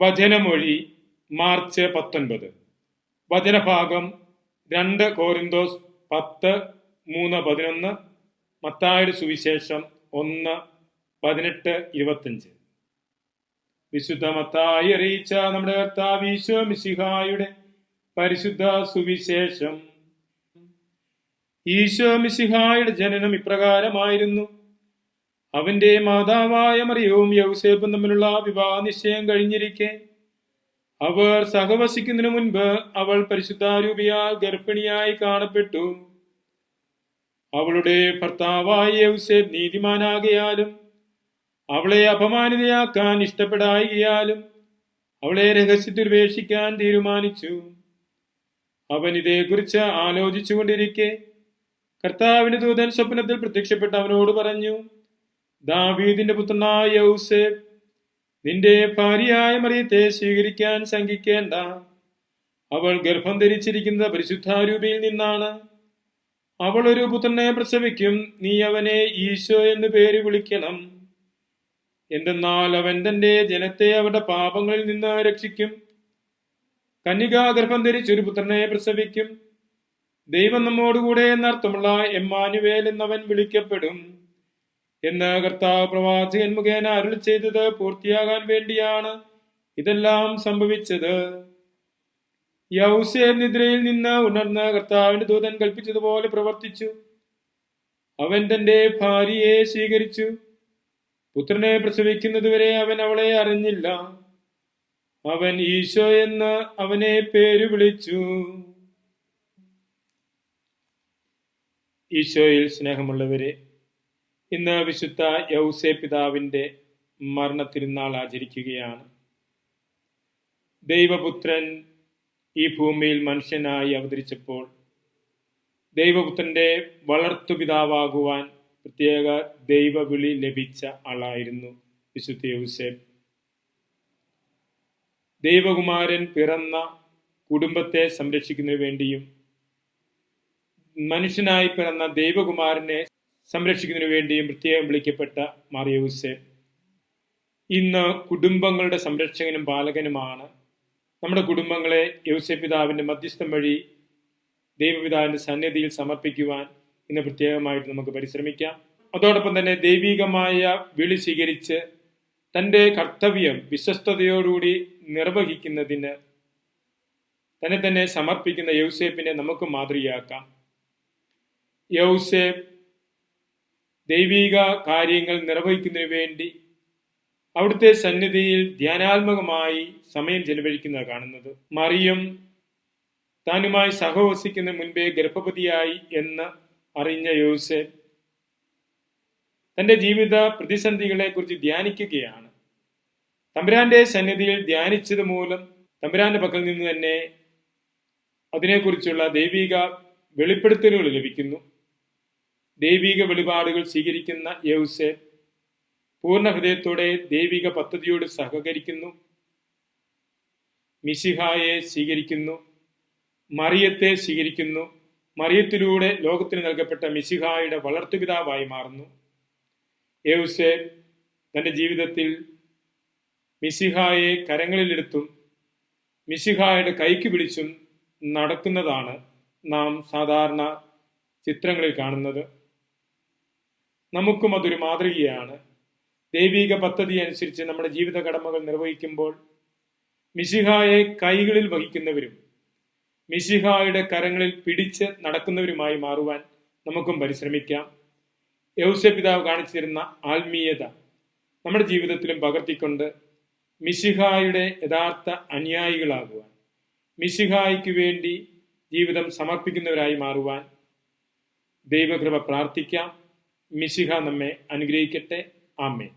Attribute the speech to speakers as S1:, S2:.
S1: വചനമൊഴി March 19. വചനഭാഗം 2 Korinthos 10:3-11, മത്തായിയുടെ സുവിശേഷം 1:18-25. വിശുദ്ധ മത്തായി അറിയിച്ച നമ്മുടെ കർത്താവ് ഈശോ മിശിഹായുടെ പരിശുദ്ധ സുവിശേഷം. ഈശോ മിശിഹായുടെ ജനനം ഇപ്രകാരമായിരുന്നു. അവന്റെ മാതാവായ മറിയവും യൗസേപ്പും തമ്മിലുള്ള വിവാഹ നിശ്ചയം കഴിഞ്ഞിരിക്കെ അവർ സഹവസിക്കുന്നതിനു മുൻപ് അവൾ പരിശുദ്ധാരൂപിയാൽ ഗർഭിണിയായി കാണപ്പെട്ടു. അവളുടെ ഭർത്താവായ യൗസേപ്പ് നീതിമാനാകയാലും അവളെ അപമാനിതയാക്കാൻ ഇഷ്ടപ്പെടായികയാലും അവളെ രഹസ്യത്തിൽ ഉപേക്ഷിക്കാൻ തീരുമാനിച്ചു. അവൻ ഇതേക്കുറിച്ച് ആലോചിച്ചു കൊണ്ടിരിക്കെ കർത്താവിന്റെ ദൂതൻ സ്വപ്നത്തിൽ പ്രത്യക്ഷപ്പെട്ട് അവനോട് പറഞ്ഞു, ദാവീദിന്റെ പുത്രനായ യൗസേപ്പ്, നിന്റെ ഭാര്യയായ മറിയത്തെ സ്വീകരിക്കാൻ ശങ്കിക്കേണ്ട. അവൾ ഗർഭം ധരിച്ചിരിക്കുന്നത് പരിശുദ്ധാരൂപിയിൽ നിന്നാണ്. അവൾ ഒരു പുത്രനെ പ്രസവിക്കും. നീ അവനെ ഈശോ എന്ന് പേര് വിളിക്കണം. എന്തെന്നാൽ അവൻ തന്റെ ജനത്തെ അവരുടെ പാപങ്ങളിൽ നിന്ന് രക്ഷിക്കും. കന്യകാ ഗർഭം ധരിച്ചൊരു പുത്രനെ പ്രസവിക്കും. ദൈവം നമ്മോടുകൂടെ എന്നർത്ഥമുള്ള എമ്മാനുവേൽ എന്നവൻ വിളിക്കപ്പെടും എന്ന് കർത്താവ് പ്രവാചകൻ മുഖേന അരുളി ചെയ്തത് പൂർത്തിയാകാൻ വേണ്ടിയാണ് ഇതെല്ലാം സംഭവിച്ചത്. യൗസേപ്പ് നിദ്രയിൽ നിന്ന് ഉണർന്ന് കർത്താവിന്റെ ദൂതൻ കൽപ്പിച്ചതുപോലെ പ്രവർത്തിച്ചു. അവൻ തന്റെ ഭാര്യയെ സ്വീകരിച്ചു. പുത്രനെ പ്രസവിക്കുന്നതുവരെ അവൻ അവളെ അറിഞ്ഞില്ല. അവൻ ഈശോ എന്ന് അവനെ പേര് വിളിച്ചു. ഈശോയിൽ സ്നേഹമുള്ളവരെ, ഇന്ന് വിശുദ്ധ യൗസേപ്പ് പിതാവിന്റെ മരണത്തിരുന്നാൾ ആചരിക്കുകയാണ്. ദൈവപുത്രൻ ഈ ഭൂമിയിൽ മനുഷ്യനായി അവതരിച്ചപ്പോൾ ദൈവപുത്രന്റെ വളർത്തുപിതാവാകുവാൻ പ്രത്യേക ദൈവവിളി ലഭിച്ച ആളായിരുന്നു വിശുദ്ധ യൗസേപ്പ്. ദൈവകുമാരൻ പിറന്ന കുടുംബത്തെ സംരക്ഷിക്കുന്നതിനു വേണ്ടിയും മനുഷ്യനായി പിറന്ന ദൈവകുമാരനെ സംരക്ഷിക്കുന്നതിനു വേണ്ടിയും പ്രത്യേകം വിളിക്കപ്പെട്ട മാർ യൗസേപ്പ് ഇന്ന് കുടുംബങ്ങളുടെ സംരക്ഷകനും പാലകനുമാണ്. നമ്മുടെ കുടുംബങ്ങളെ യൗസേപ്പ് പിതാവിന്റെ മധ്യസ്ഥം വഴി ദൈവപിതാവിന്റെ സന്നിധിയിൽ സമർപ്പിക്കുവാൻ ഇന്ന് പ്രത്യേകമായിട്ട് നമുക്ക് പരിശ്രമിക്കാം. അതോടൊപ്പം തന്നെ ദൈവികമായ വിളി സ്വീകരിച്ച് തൻ്റെ കർത്തവ്യം വിശ്വസ്തയോടുകൂടി നിർവഹിക്കുന്നതിന് തന്നെ സമർപ്പിക്കുന്ന യൗസേപ്പിനെ നമുക്ക് മാതൃകയാക്കാം. യൗസേപ്പ് ദൈവിക കാര്യങ്ങൾ നിർവഹിക്കുന്നതിന് വേണ്ടി അവിടുത്തെ സന്നിധിയിൽ ധ്യാനാത്മകമായി സമയം ചെലവഴിക്കുന്നത് കാണുന്നത്. മറിയം താനുമായി സഹവസിക്കുന്ന മുൻപേ ഗർഭവതിയായി എന്ന് അറിഞ്ഞ യൗസേപ്പ് തന്റെ ജീവിത പ്രതിസന്ധികളെ കുറിച്ച് ധ്യാനിക്കുകയാണ്. തമ്പുരാന്റെ സന്നിധിയിൽ ധ്യാനിച്ചത് മൂലം തമ്പുരാന്റെ പക്കൽ നിന്ന് തന്നെ അതിനെക്കുറിച്ചുള്ള ദൈവിക വെളിപ്പെടുത്തലുകൾ ലഭിക്കുന്നു. ദൈവിക വെളിപാടുകൾ സ്വീകരിക്കുന്ന യൗസേപ്പ് പൂർണ്ണ ഹൃദയത്തോടെ ദൈവിക പദ്ധതിയോട് സഹകരിക്കുന്നു. മിശിഹായെ സ്വീകരിക്കുന്നു. മറിയത്തെ സ്വീകരിക്കുന്നു. മറിയത്തിലൂടെ ലോകത്തിന് നൽകപ്പെട്ട മിശിഹായുടെ വളർത്തുപിതാവായി മാറുന്നു. യൗസേപ്പ് തന്റെ ജീവിതത്തിൽ മിശിഹായെ കരങ്ങളിലെടുത്തും മിശിഹായുടെ കൈക്ക് പിടിച്ചും നടക്കുന്നതാണ് നാം സാധാരണ ചിത്രങ്ങളിൽ കാണുന്നത്. നമുക്കും അതൊരു മാതൃകയാണ്. ദൈവിക പദ്ധതി അനുസരിച്ച് നമ്മുടെ ജീവിത കടമകൾ നിർവഹിക്കുമ്പോൾ മിശിഹായെ കൈകളിൽ വഹിക്കുന്നവരും മിശിഹായുടെ കരങ്ങളിൽ പിടിച്ച് നടക്കുന്നവരുമായി മാറുവാൻ നമുക്കും പരിശ്രമിക്കാം. യൗസേപ്പ് പിതാവ് കാണിച്ചു തരുന്ന ആത്മീയത നമ്മുടെ ജീവിതത്തിലും പകർത്തിക്കൊണ്ട് മിശിഹായുടെ യഥാർത്ഥ അനുയായികളാകുവാൻ, മിശിഹായ്ക്ക് വേണ്ടി ജീവിതം സമർപ്പിക്കുന്നവരായി മാറുവാൻ ദൈവകൃപ പ്രാർത്ഥിക്കാം. മിശിഹ നമ്മെ അനുഗ്രഹിക്കട്ടെ. ആമേൻ.